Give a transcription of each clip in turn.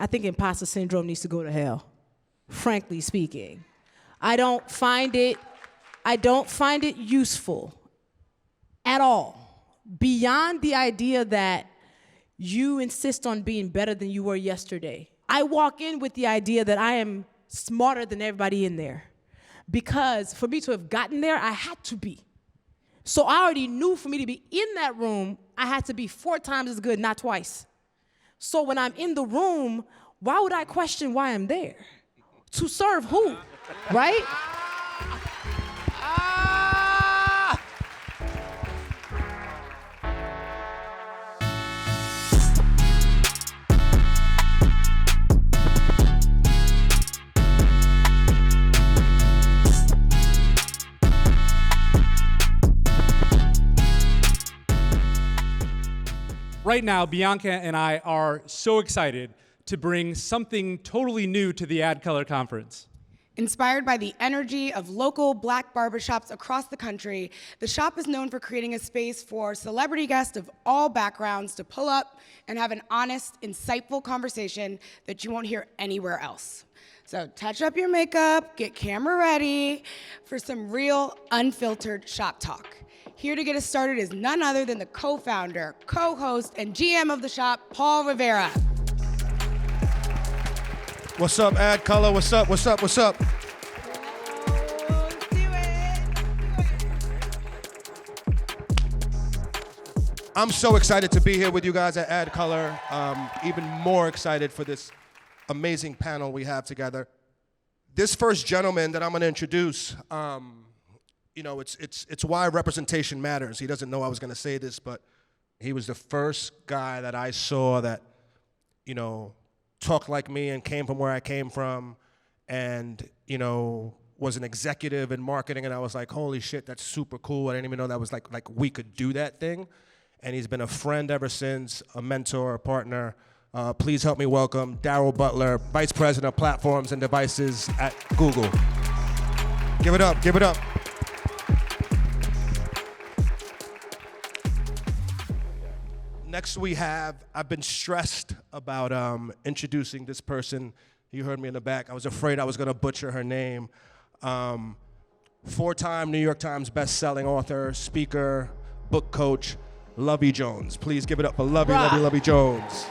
I think imposter syndrome needs to go to hell, frankly speaking. I don't find it useful at all, beyond the idea that you insist on being better than you were yesterday. I walk in with the idea that I am smarter than everybody in there, because for me to have gotten there, I had to be. So I already knew for me to be in that room, I had to be 4 times as good, not twice. So when I'm in the room, why would I question why I'm there? To serve who, right? Right now, Bianca and I are so excited to bring something totally new to the ADCOLOR conference. Inspired by the energy of local Black barbershops across the country, the shop is known for creating a space for celebrity guests of all backgrounds to pull up and have an honest, insightful conversation that you won't hear anywhere else. So touch up your makeup, get camera ready for some real, unfiltered shop talk. Here to get us started is none other than the co-founder, co-host, and GM of the shop, Paul Rivera. What's up, ADCOLOR? What's up, what's up, what's up? Let's do it. I'm so excited to be here with you guys at ADCOLOR. Even more excited for this amazing panel we have together. This first gentleman that I'm gonna introduce, you know, it's why representation matters. He doesn't know I was gonna say this, but he was the first guy that I saw that, you know, talked like me and came from where I came from, and, you know, was an executive in marketing, and I was like, holy shit, that's super cool. I didn't even know that was like we could do that thing. And he's been a friend ever since, a mentor, a partner. Please help me welcome Daryl Butler, Vice President of Platforms and Devices at Google. Give it up, give it up. Next we have, I've been stressed about introducing this person. You heard me in the back. I was afraid I was gonna butcher her name. 4-time New York Times best-selling author, speaker, book coach, Luvvie Jones. Please give it up for Luvvie Jones.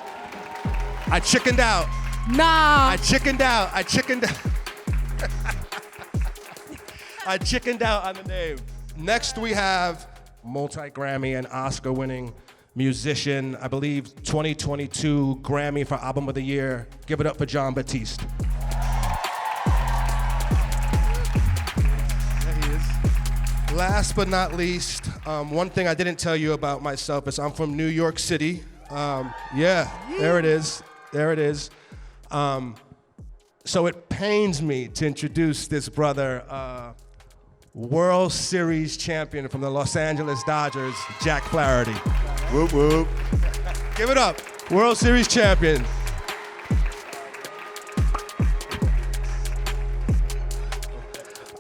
I chickened out. Nah. I chickened out. I chickened out on the name. Next we have multi-Grammy and Oscar-winning musician, I believe 2022 Grammy for Album of the Year. Give it up for Jon Batiste. There he is. Last but not least, one thing I didn't tell you about myself is I'm from New York City. Yeah, there it is. There it is. So it pains me to introduce this brother, World Series champion from the Los Angeles Dodgers, Jack Flaherty. Whoop, whoop. Give it up. World Series champion.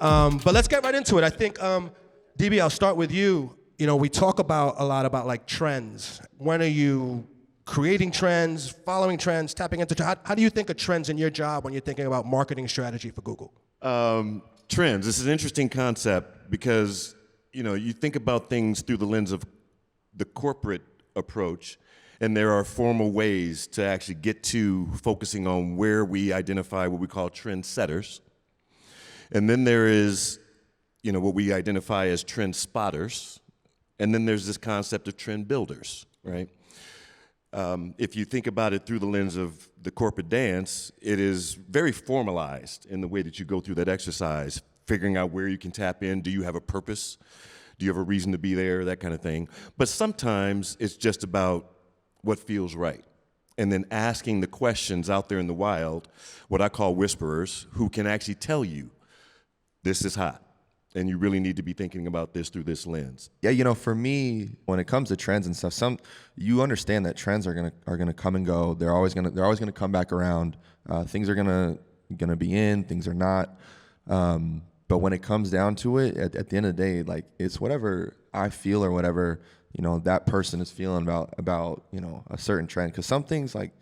But let's get right into it. I think, DB, I'll start with you. You know, we talk a lot about like trends. When are you creating trends, following trends, tapping into trends? How do you think of trends in your job when you're thinking about marketing strategy for Google? Trends. This is an interesting concept because, you know, you think about things through the lens of the corporate approach, and there are formal ways to actually get to focusing on where we identify what we call trend setters. And then there is, you know, what we identify as trend spotters. And then there's this concept of trend builders, right? If you think about it through the lens of the corporate dance, it is very formalized in the way that you go through that exercise, figuring out where you can tap in. Do you have a purpose? Do you have a reason to be there? That kind of thing. But sometimes it's just about what feels right. And then asking the questions out there in the wild, what I call whisperers, who can actually tell you, this is hot. And you really need to be thinking about this through this lens. Yeah, you know, for me, when it comes to trends and stuff, you understand that trends are gonna come and go. They're always gonna come back around. Things are gonna be in, things are not. But when it comes down to it, at the end of the day, like, it's whatever I feel or whatever, you know, that person is feeling about you know, a certain trend. Because some things, like,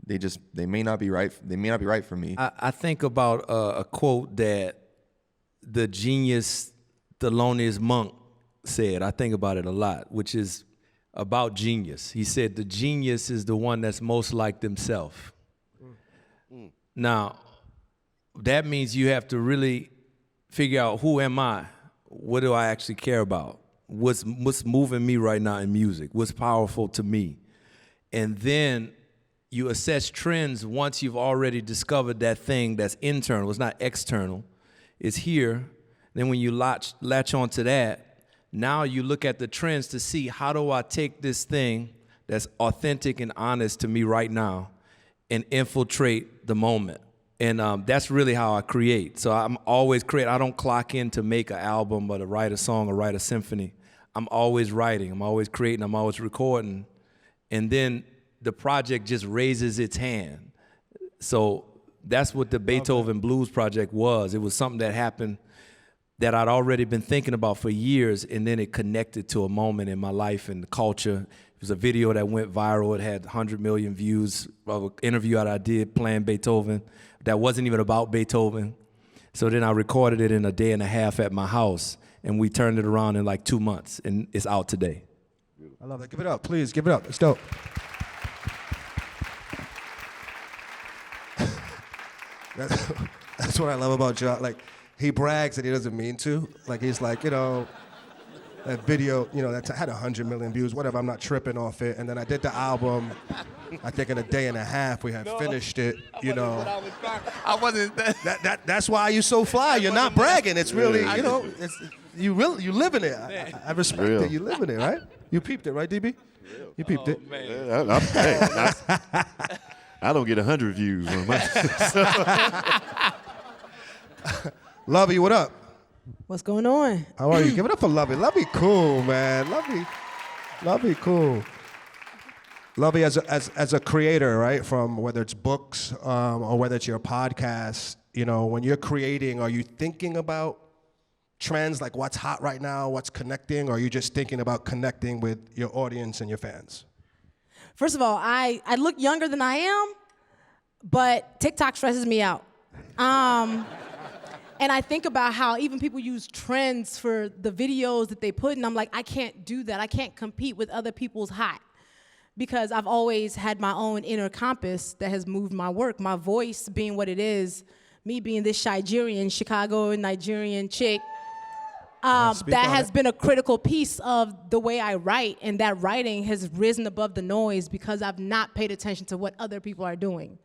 they may not be right. They may not be right for me. I think about a quote that the genius Thelonious Monk said. I think about it a lot, which is about genius. He said the genius is the one that's most like themselves. Now, that means you have to really figure out, who am I? What do I actually care about? What's moving me right now in music? What's powerful to me? And then you assess trends once you've already discovered that thing that's internal. It's not external. It's here. Then when you latch onto that, now you look at the trends to see, how do I take this thing that's authentic and honest to me right now and infiltrate the moment? And that's really how I create. So I'm always creating. I don't clock in to make an album or to write a song or write a symphony. I'm always writing. I'm always creating. I'm always recording. And then the project just raises its hand. So that's what the Beethoven Blues Project was. It was something that happened that I'd already been thinking about for years, and then it connected to a moment in my life and the culture. It was a video that went viral. It had 100 million views of an interview that I did playing Beethoven that wasn't even about Beethoven. So then I recorded it in a day and a half at my house, and we turned it around in like 2 months, and it's out today. I love that. Give it up, please. Give it up. It's dope. That's what I love about Jon. Like, he brags and he doesn't mean to. Like, he's like, that video, that had 100 million views, whatever, I'm not tripping off it. And then I did the album, I think in a day and a half, we had finished it, I wasn't. That's why you're so fly. You're not bragging. It's really, you live in it. I respect it. You live in it, right? You peeped it, right, DB? You peeped it. Man. I don't get 100 views on my. Luvvie, what up? What's going on? How are you? Give it up for Luvvie. Luvvie cool, man. Luvvie cool. Luvvie as a creator, right? From whether it's books or whether it's your podcast, when you're creating, are you thinking about trends, like what's hot right now, what's connecting, or are you just thinking about connecting with your audience and your fans? First of all, I look younger than I am, but TikTok stresses me out. And I think about how even people use trends for the videos that they put, and I'm like, I can't do that. I can't compete with other people's hot, because I've always had my own inner compass that has moved my work. My voice being what it is, me being this Chicago Nigerian chick, that has been a critical piece of the way I write, and that writing has risen above the noise because I've not paid attention to what other people are doing.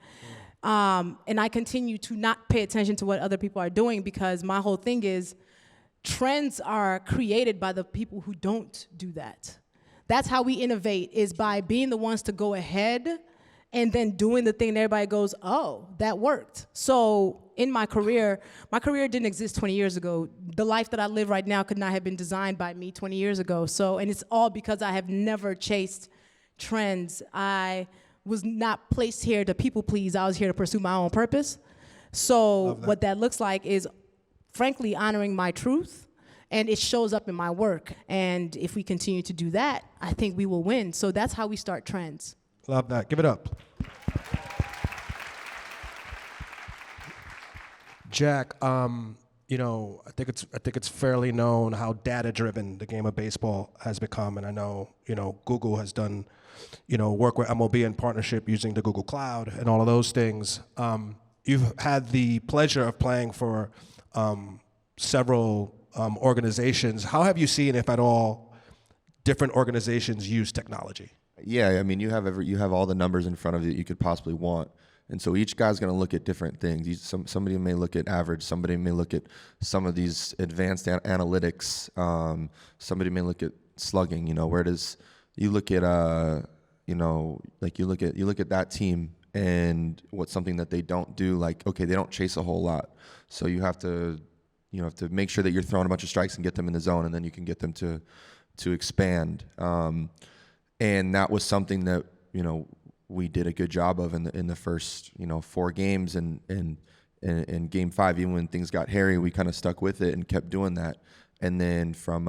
And I continue to not pay attention to what other people are doing, because my whole thing is trends are created by the people who don't do that. That's how we innovate, is by being the ones to go ahead and then doing the thing that everybody goes, oh, that worked. So in my career didn't exist 20 years ago. The life that I live right now could not have been designed by me 20 years ago. So, and it's all because I have never chased trends. I was not placed here to people please. I was here to pursue my own purpose. So what that looks like is, frankly, honoring my truth, and it shows up in my work. And if we continue to do that, I think we will win. So that's how we start trends. Love that. Give it up. Jack, I think it's fairly known how data-driven the game of baseball has become, and I know, Google has done, work with MLB in partnership using the Google Cloud and all of those things. You've had the pleasure of playing for several organizations. How have you seen, if at all, different organizations use technology? Yeah, I mean, you have all the numbers in front of you that you could possibly want. And so each guy's going to look at different things. Somebody may look at average. Somebody may look at some of these advanced analytics. Somebody may look at slugging. Where does you look at you look at that team and what's something that they don't do. Like, okay, they don't chase a whole lot, so you have to make sure that you're throwing a bunch of strikes and get them in the zone, and then you can get them to expand. And that was something that we did a good job of in the first 4 games, and in game 5, even when things got hairy, we kind of stuck with it and kept doing that. And then from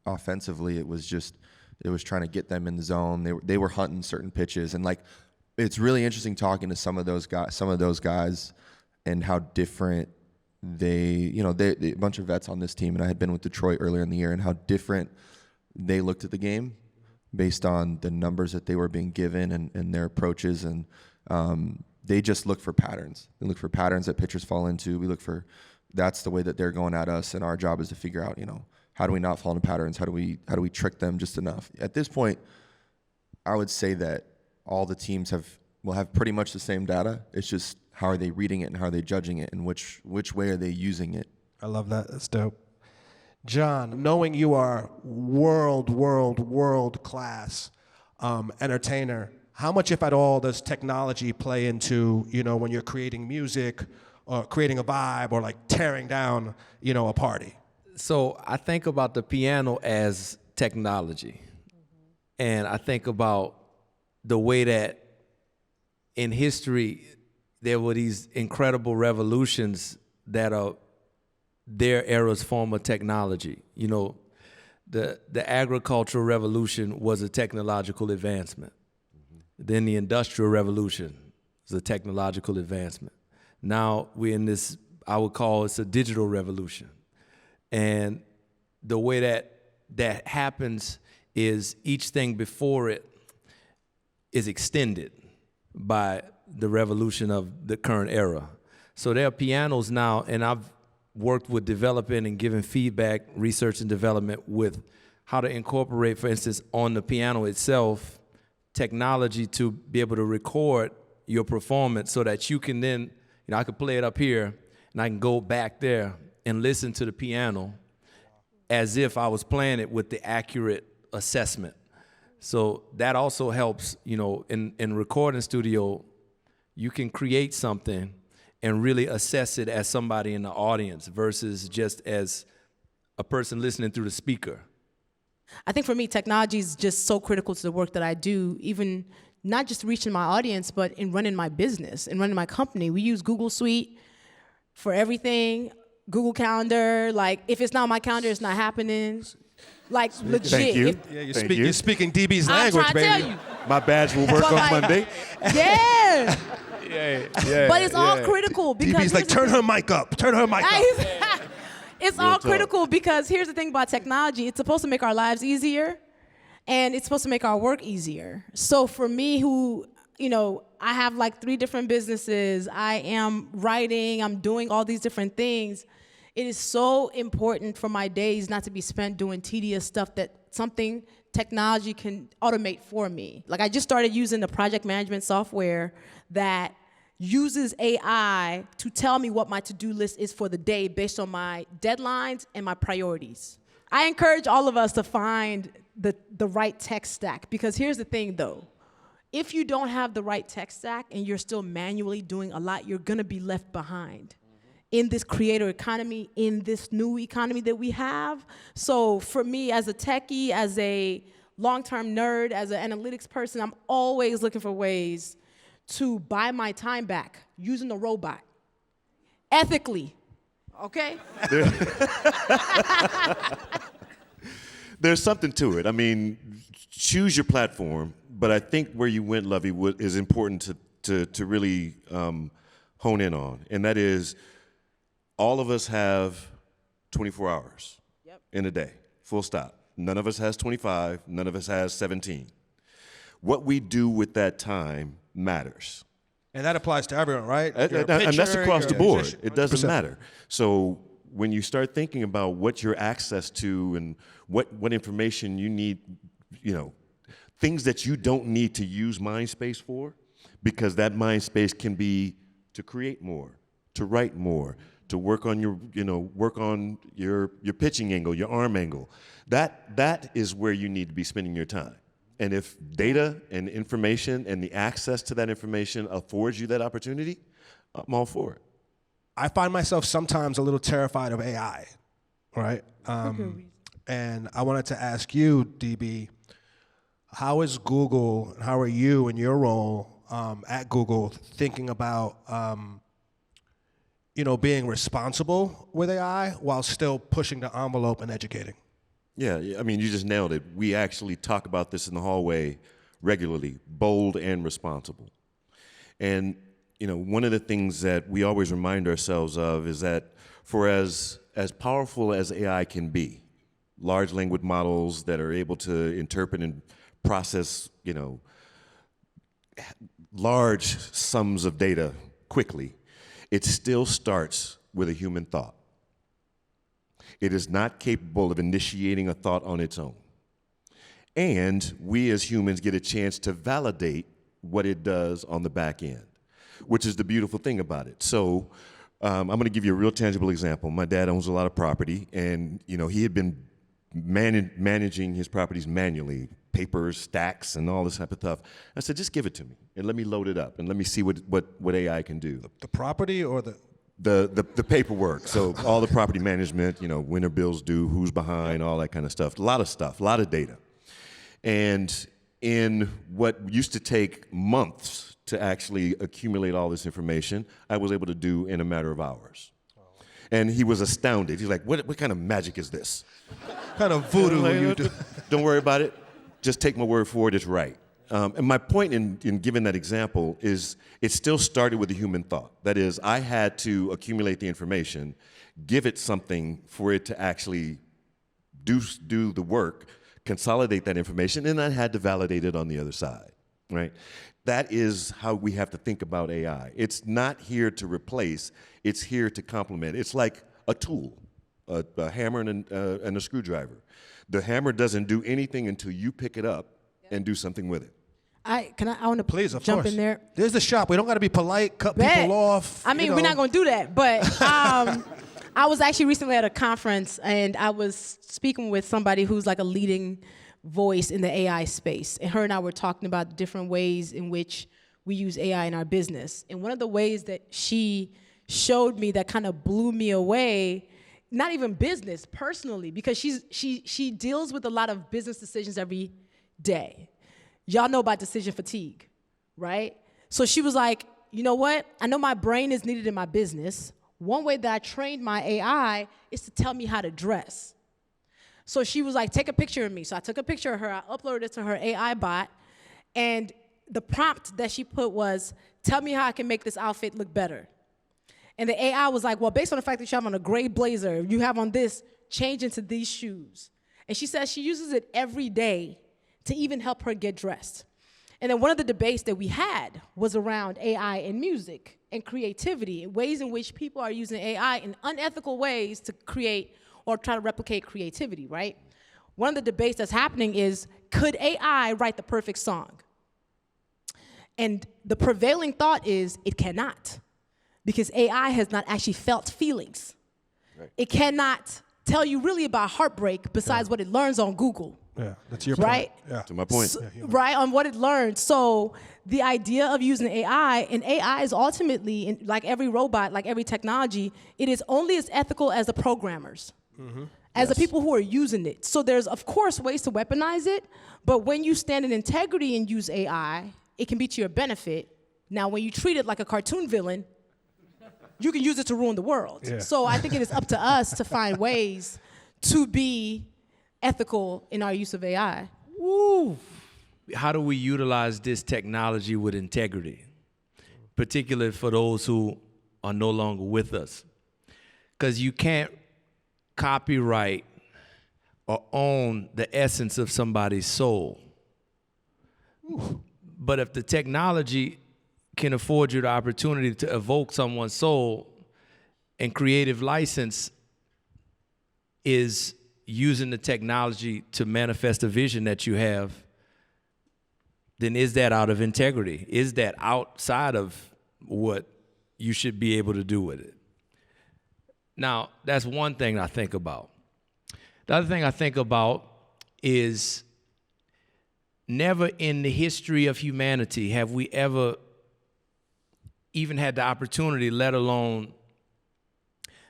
offensively, it was trying to get them in the zone. They were hunting certain pitches, and like it's really interesting talking to some of those guys and how different they a bunch of vets on this team, and I had been with Detroit earlier in the year, and how different they looked at the game based on the numbers that they were being given and their approaches, and they just look for patterns. They look for patterns that pitchers fall into. That's the way that they're going at us, and our job is to figure out, how do we not fall into patterns? How do we trick them just enough? At this point, I would say that all the teams will have pretty much the same data. It's just how are they reading it and how are they judging it, and which way are they using it? I love that. That's dope. Jon, knowing you are world class entertainer, how much, if at all, does technology play into, when you're creating music or creating a vibe or like tearing down, a party? So I think about the piano as technology. And I think about the way that in history there were these incredible revolutions that are their era's form of technology. The agricultural revolution was a technological advancement. Then the Industrial Revolution was a technological advancement. Now we're in this, I would call it's a digital revolution. And the way that happens is each thing before it is extended by the revolution of the current era. So there are pianos now, and I've worked with developing and giving feedback, research and development with how to incorporate, for instance, on the piano itself, technology to be able to record your performance so that you can then, I could play it up here and I can go back there and listen to the piano as if I was playing it with the accurate assessment. So that also helps, in recording studio, you can create something and really assess it as somebody in the audience versus just as a person listening through the speaker. I think for me, technology is just so critical to the work that I do, even not just reaching my audience, but in running my business and running my company. We use Google Suite for everything, Google Calendar. Like, if it's not on my calendar, it's not happening. Like, legit. Thank you. Yeah, You're speaking DB's I'm language, trying to baby. tell you. My badge will work But on like- Monday. Yeah. Yeah. But it's all critical because DB's like, turn her mic up. Turn her mic up. It's Real all talk. critical because here's the thing about technology. It's supposed to make our lives easier, and it's supposed to make our work easier. So for me, who, I have like 3 different businesses, I am writing, I'm doing all these different things. It is so important for my days not to be spent doing tedious stuff that something technology can automate for me. Like, I just started using the project management software that uses AI to tell me what my to-do list is for the day based on my deadlines and my priorities. I encourage all of us to find the right tech stack, because here's the thing though. If you don't have the right tech stack and you're still manually doing a lot, you're gonna be left behind in this creator economy, in this new economy that we have. So for me, as a techie, as a long-term nerd, as an analytics person, I'm always looking for ways to buy my time back using a robot, ethically, okay? There's something to it. I mean, choose your platform, but I think where you went, Luvvie, is important to really hone in on, and that is all of us have 24 hours in a day, full stop. None of us has 25, none of us has 17. What we do with that time matters. And that applies to everyone, right? And that's across the board. It doesn't matter. So when you start thinking about what your access to and what information you need, things that you don't need to use mind space for, because that mind space can be to create more, to write more, to work on your pitching angle, your arm angle. That is where you need to be spending your time. And if data and information and the access to that information affords you that opportunity, I'm all for it. I find myself sometimes a little terrified of AI, right? And I wanted to ask you, DB, how is Google, and how are you in your role at Google thinking about being responsible with AI while still pushing the envelope and educating? Yeah, I mean, you just nailed it. We actually talk about this in the hallway regularly, bold and responsible. And one of the things that we always remind ourselves of is that for as powerful as AI can be, large language models that are able to interpret and process, large sums of data quickly, it still starts with a human thought. It is not capable of initiating a thought on its own. And we as humans get a chance to validate what it does on the back end, which is the beautiful thing about it. So I'm going to give you a real tangible example. My dad owns a lot of property, and he had been managing his properties manually, papers, stacks, and all this type of stuff. I said, just give it to me, and let me load it up, and let me see what AI can do. The property or the paperwork, so all the property management, when are bills due, who's behind, all that kind of stuff, a lot of data. And in what used to take months to actually accumulate all this information, I was able to do in a matter of hours. And he was astounded. He's like, what kind of magic is this? what kind of voodoo you do? Don't worry about it. Just take my word for it, it's right. And my point in giving that example is it still started with a human thought. That is, I had to accumulate the information, give it something for it to actually do the work, consolidate that information, and I had to validate it on the other side, right? That is how we have to think about AI. It's not here to replace, it's here to complement. It's like a tool, a hammer and a screwdriver. The hammer doesn't do anything until you pick it up and do something with it. I want to Please, of jump course. in there. There's the shop. We don't got to be polite, cut Bet. people off. I mean, we're not going to do that. But I was actually recently at a conference, and I was speaking with somebody who's like a leading voice in the AI space. And her and I were talking about the different ways in which we use AI in our business. And one of the ways that she showed me that kind of blew me away, not even business, personally, because she deals with a lot of business decisions every day. Y'all know about decision fatigue, right? So she was like, you know what? I know my brain is needed in my business. One way that I trained my AI is to tell me how to dress. So she was like, take a picture of me. So I took a picture of her, I uploaded it to her AI bot, and the prompt that she put was, tell me how I can make this outfit look better. And the AI was like, well, based on the fact that you have on a gray blazer, you have on this, change into these shoes. And she says she uses it every day to even help her get dressed. And then one of the debates that we had was around AI and music and creativity, ways in which people are using AI in unethical ways to create or try to replicate creativity, right? One of the debates that's happening is, could AI write the perfect song? And the prevailing thought is, it cannot, because AI has not actually felt feelings. Right. It cannot tell you really about heartbreak besides what it learns on Google. Yeah, that's your right? point. Yeah. To my point. So, right, on what it learned. So the idea of using AI, and AI is ultimately, like every robot, like every technology, it is only as ethical as the programmers, as the people who are using it. So there's, of course, ways to weaponize it, but when you stand in integrity and use AI, it can be to your benefit. Now, when you treat it like a cartoon villain, you can use it to ruin the world. Yeah. So I think it is up to us to find ways to be ethical in our use of AI. Woo! How do we utilize this technology with integrity, particularly for those who are no longer with us? Because you can't copyright or own the essence of somebody's soul. Ooh. But if the technology can afford you the opportunity to evoke someone's soul, and creative license is using the technology to manifest a vision that you have, then is that out of integrity? Is that outside of what you should be able to do with it? Now, that's one thing I think about. The other thing I think about is never in the history of humanity have we ever even had the opportunity, let alone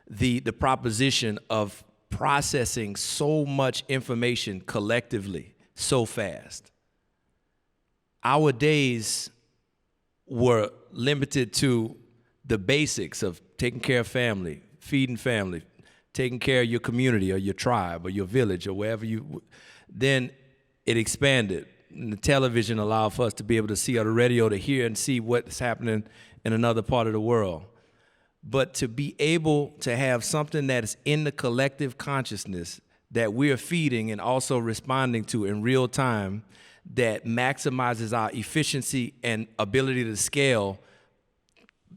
the proposition of processing so much information collectively so fast. Our days were limited to the basics of taking care of family, feeding family, taking care of your community or your tribe or your village or wherever you. Then it expanded. and the television allow for us to be able to see, or the radio to hear and see what's happening in another part of the world. But to be able to have something that is in the collective consciousness that we're feeding and also responding to in real time that maximizes our efficiency and ability to scale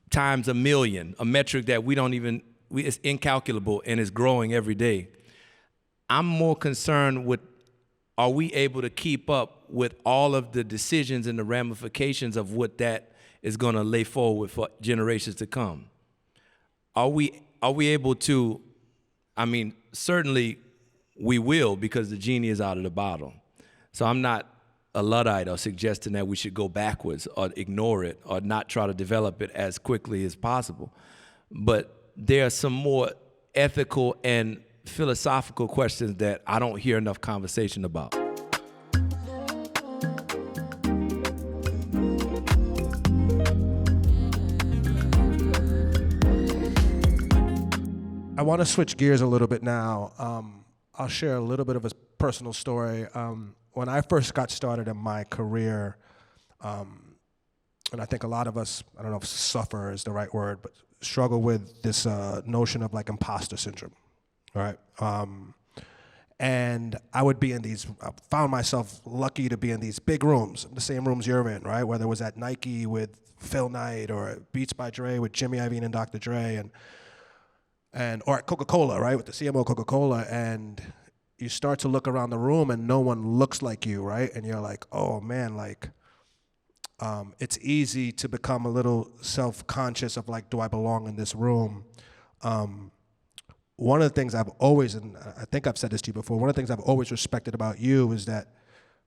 times a million, a metric that it's incalculable and is growing every day. I'm more concerned with, are we able to keep up with all of the decisions and the ramifications of what that is going to lay forward for generations to come? Are we able to, certainly we will, because the genie is out of the bottle. So I'm not a Luddite or suggesting that we should go backwards or ignore it or not try to develop it as quickly as possible. But there are some more ethical and philosophical questions that I don't hear enough conversation about. I want to switch gears a little bit now. I'll share a little bit of a personal story. When I first got started in my career, and I think a lot of us, I don't know if suffer is the right word, but struggle with this notion of like imposter syndrome, right? And I would be in these, I found myself lucky to be in these big rooms, the same rooms you're in, right? Whether it was at Nike with Phil Knight or at Beats by Dre with Jimmy Iovine and Dr. Dre, or at Coca-Cola, right, with the CMO Coca-Cola, and you start to look around the room and no one looks like you, right? And you're like, oh man, like, it's easy to become a little self-conscious of like, do I belong in this room? One of the things I've always, and I think I've said this to you before, one of the things I've always respected about you is that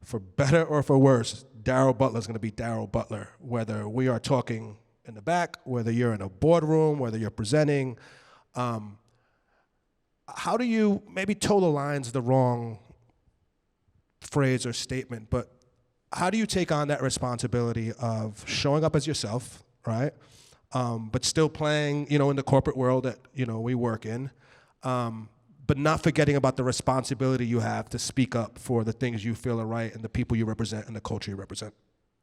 for better or for worse, Daryl Butler is gonna be Daryl Butler, whether we are talking in the back, whether you're in a boardroom, whether you're presenting. How do you, maybe toe the line's the wrong phrase or statement, but how do you take on that responsibility of showing up as yourself, right? But still playing, in the corporate world that, we work in, but not forgetting about the responsibility you have to speak up for the things you feel are right and the people you represent and the culture you represent?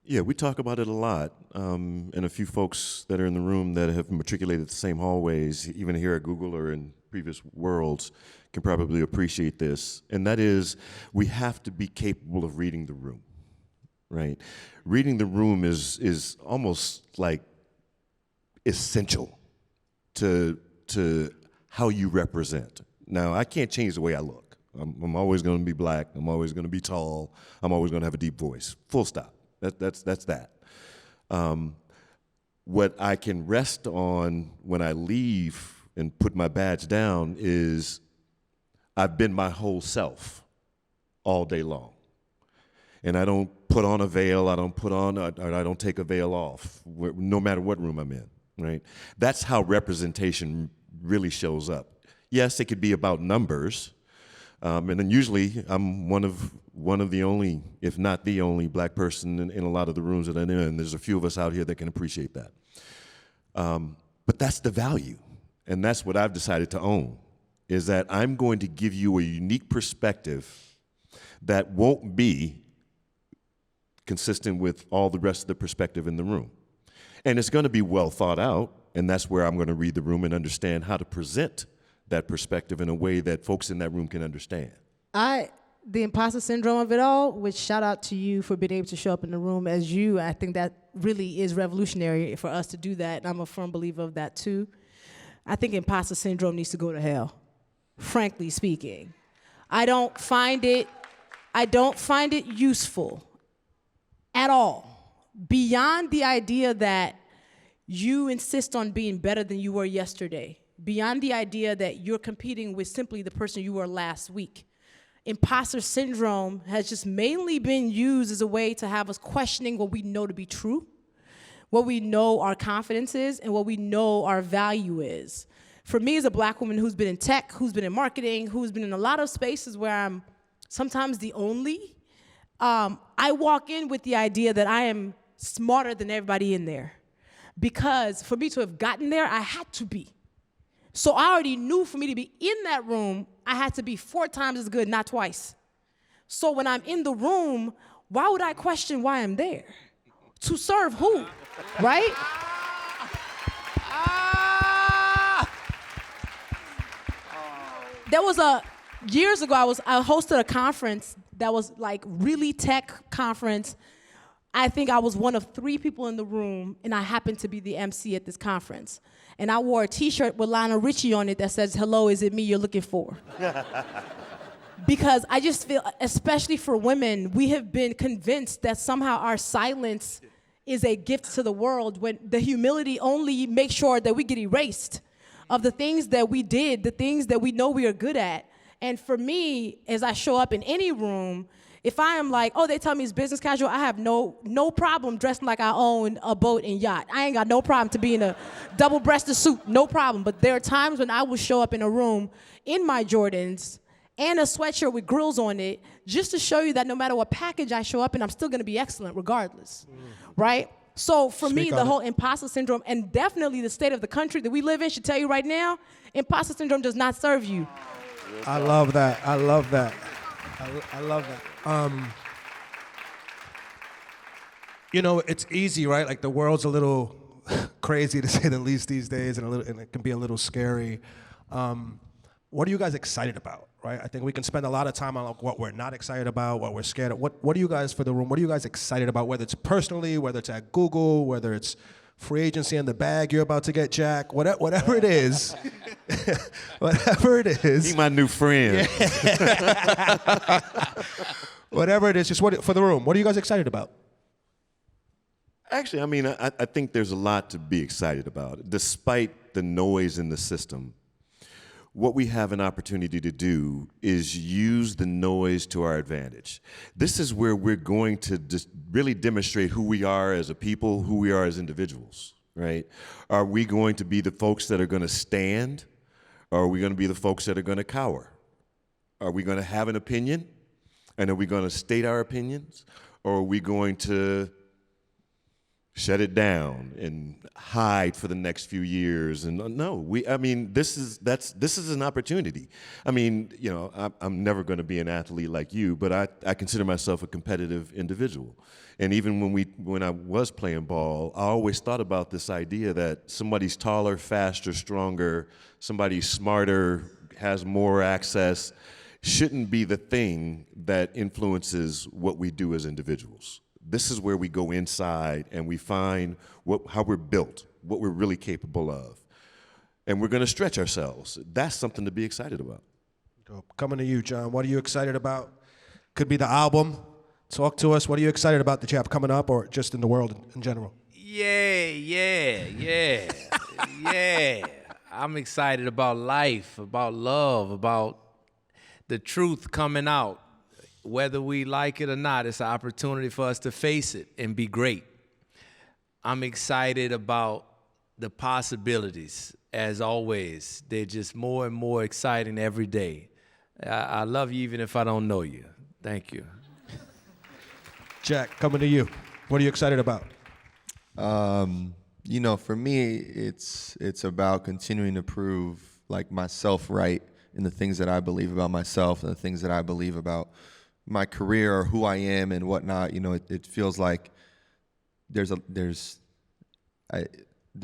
Yeah, we talk about it a lot, and a few folks that are in the room that have matriculated the same hallways, even here at Google or in previous worlds, can probably appreciate this, and that is we have to be capable of reading the room, right? Reading the room is almost like essential to how you represent. Now, I can't change the way I look. I'm always going to be black. I'm always going to be tall. I'm always going to have a deep voice. Full stop. That's that. What I can rest on when I leave and put my badge down is I've been my whole self all day long. And I don't put on a veil, I don't take a veil off, no matter what room I'm in, right? That's how representation really shows up. Yes, it could be about numbers, and then usually I'm one of the only, if not the only, black person in a lot of the rooms that I'm in, and there's a few of us out here that can appreciate that. But that's the value, and that's what I've decided to own, is that I'm going to give you a unique perspective that won't be consistent with all the rest of the perspective in the room. And it's going to be well thought out, and that's where I'm going to read the room and understand how to present that perspective in a way that folks in that room can understand. The imposter syndrome of it all, which shout out to you for being able to show up in the room as you. I think that really is revolutionary for us to do that, and I'm a firm believer of that too. I think imposter syndrome needs to go to hell, frankly speaking. I don't find it useful at all, beyond the idea that you insist on being better than you were yesterday, beyond the idea that you're competing with simply the person you were last week. Imposter syndrome has just mainly been used as a way to have us questioning what we know to be true, what we know our confidence is, and what we know our value is. For me as a black woman who's been in tech, who's been in marketing, who's been in a lot of spaces where I'm sometimes the only, I walk in with the idea that I am smarter than everybody in there. Because for me to have gotten there, I had to be. So I already knew for me to be in that room, I had to be 4 times as good, not twice. So when I'm in the room, why would I question why I'm there? To serve who, right? There was years ago, I hosted a conference that was like really tech conference. I think I was one of 3 people in the room, and I happened to be the MC at this conference. And I wore a t-shirt with Lionel Richie on it that says, "Hello, is it me you're looking for?" Because I just feel, especially for women, we have been convinced that somehow our silence is a gift to the world, when the humility only makes sure that we get erased of the things that we did, the things that we know we are good at. And for me, as I show up in any room, if I am like, oh, they tell me it's business casual, I have no problem dressing like I own a boat and yacht. I ain't got no problem to be in a double-breasted suit, no problem. But there are times when I will show up in a room in my Jordans and a sweatshirt with grills on it, just to show you that no matter what package I show up in, I'm still gonna be excellent regardless, right? So for me, the whole imposter syndrome, and definitely the state of the country that we live in should tell you right now, imposter syndrome does not serve you. I love that. I love that. I love that. You know, it's easy, right? Like the world's a little crazy to say the least these days, and it can be a little scary. What are you guys excited about, right? I think we can spend a lot of time on like what we're not excited about, what we're scared of. What are you guys, for the room, what are you guys excited about, whether it's personally, whether it's at Google, whether it's free agency in the bag you're about to get, Jack, whatever it is, whatever it is. Be my new friend. Whatever it is, just for the room, what are you guys excited about? Actually, I mean, I think there's a lot to be excited about. Despite the noise in the system, what we have an opportunity to do is use the noise to our advantage. This is where we're going to just really demonstrate who we are as a people, who we are as individuals, right? Are we going to be the folks that are going to stand, or are we going to be the folks that are going to cower? Are we going to have an opinion, and are we going to state our opinions, or are we going to shut it down and hide for the next few years? And no, I mean, this is an opportunity. I mean, you know, I'm never going to be an athlete like you, but I consider myself a competitive individual. And even when I was playing ball, I always thought about this idea that somebody's taller, faster, stronger, somebody's smarter, has more access, shouldn't be the thing that influences what we do as individuals. This is where we go inside and we find how we're built, what we're really capable of. And we're going to stretch ourselves. That's something to be excited about. Coming to you, Jon, what are you excited about? Could be the album. Talk to us. What are you excited about that you have coming up, or just in the world in general? Yeah. I'm excited about life, about love, about the truth coming out. Whether we like it or not, it's an opportunity for us to face it and be great. I'm excited about the possibilities, as always. They're just more and more exciting every day. I love you even if I don't know you. Thank you. Jack, coming to you. What are you excited about? You know, for me, it's about continuing to prove like myself right in the things that I believe about myself and the things that I believe about my career or who I am and whatnot. You know, it feels like there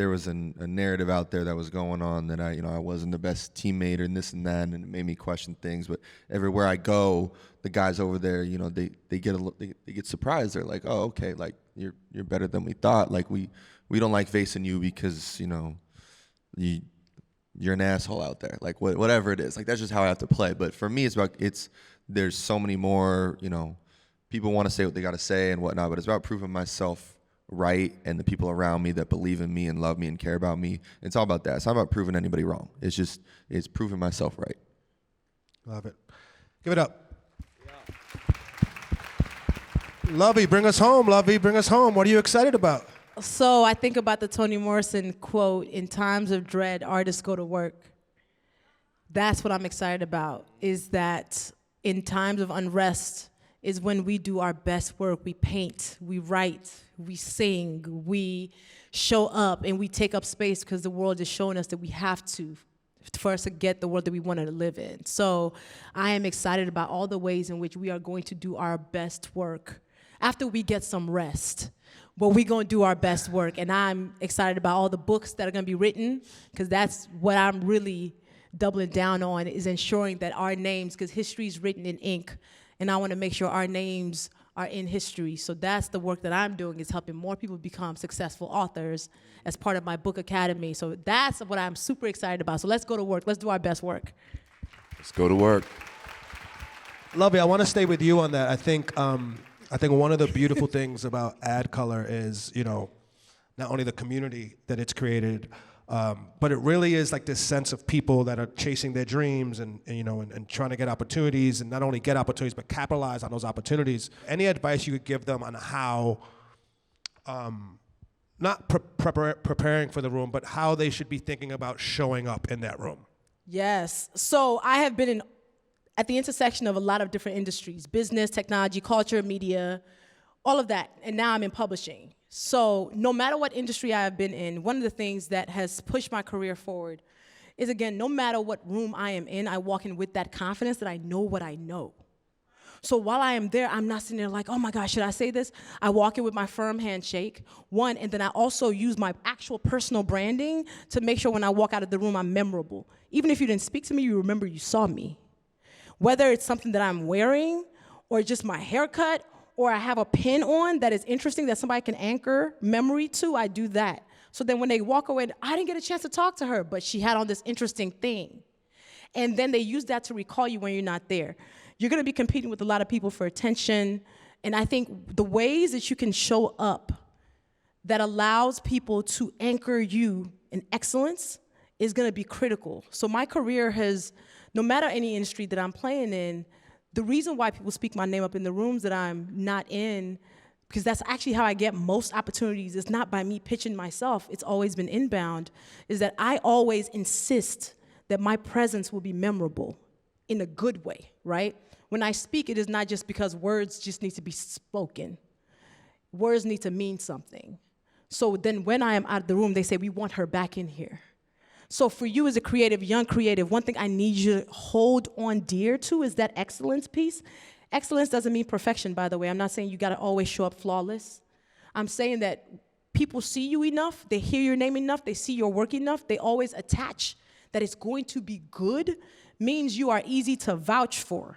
was a narrative out there that was going on that I wasn't the best teammate and this and that, and it made me question things. But everywhere I go, the guys over there, you know, they get surprised. They're like, oh, okay, like you're better than we thought. Like we don't like facing you because, you know, you're an asshole out there. Like whatever it is. Like that's just how I have to play. But for me, there's so many more, you know, people want to say what they got to say and whatnot, but it's about proving myself right and the people around me that believe in me and love me and care about me. It's all about that. It's not about proving anybody wrong. It's proving myself right. Love it. Give it up. Luvvie, bring us home. Luvvie, bring us home. What are you excited about? So I think about the Toni Morrison quote, "In times of dread, artists go to work." That's what I'm excited about, is that in times of unrest is when we do our best work. We paint, we write, we sing, we show up, and we take up space because the world is showing us that we have to, for us to get the world that we want to live in. So I am excited about all the ways in which we are going to do our best work. after we get some rest. But we're going to do our best work. And I'm excited about all the books that are going to be written, because that's what I'm really doubling down on, is ensuring that our names, because history is written in ink, and I want to make sure our names are in history. So that's the work that I'm doing, is helping more people become successful authors as part of my book academy. So that's what I'm super excited about. So let's go to work. Let's do our best work. Let's go to work. Luvvie, I want to stay with you on that. I think one of the beautiful things about ADCOLOR is, not only the community that it's created, but it really is like this sense of people that are chasing their dreams and trying to get opportunities, and not only get opportunities, but capitalize on those opportunities. Any advice you could give them on how, not preparing for the room, but how they should be thinking about showing up in that room? Yes. So I have been at the intersection of a lot of different industries: business, technology, culture, media, all of that. And now I'm in publishing. So no matter what industry I have been in, one of the things that has pushed my career forward is, again, no matter what room I am in, I walk in with that confidence that I know what I know. So while I am there, I'm not sitting there like, oh my gosh, should I say this? I walk in with my firm handshake, one, and then I also use my actual personal branding to make sure when I walk out of the room, I'm memorable. Even if you didn't speak to me, you remember you saw me. Whether it's something that I'm wearing, or just my haircut, or I have a pin on that is interesting that somebody can anchor memory to, I do that. So then when they walk away, I didn't get a chance to talk to her, but she had on this interesting thing. And then they use that to recall you when you're not there. You're gonna be competing with a lot of people for attention, and I think the ways that you can show up that allows people to anchor you in excellence is gonna be critical. So my career has, no matter any industry that I'm playing in, the reason why people speak my name up in the rooms that I'm not in, because that's actually how I get most opportunities, is not by me pitching myself, it's always been inbound, is that I always insist that my presence will be memorable in a good way, right? When I speak, it is not just because words just need to be spoken. Words need to mean something. So then when I am out of the room, they say, we want her back in here. So for you as a creative, young creative, one thing I need you to hold on dear to is that excellence piece. Excellence doesn't mean perfection, by the way. I'm not saying you gotta always show up flawless. I'm saying that people see you enough, they hear your name enough, they see your work enough, they always attach that it's going to be good, means you are easy to vouch for.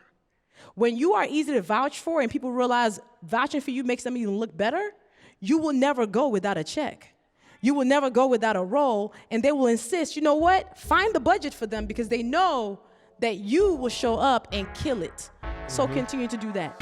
When you are easy to vouch for and people realize vouching for you makes them even look better, you will never go without a check. You will never go without a role, and they will insist, you know what? Find the budget for them, because they know that you will show up and kill it. So continue to do that.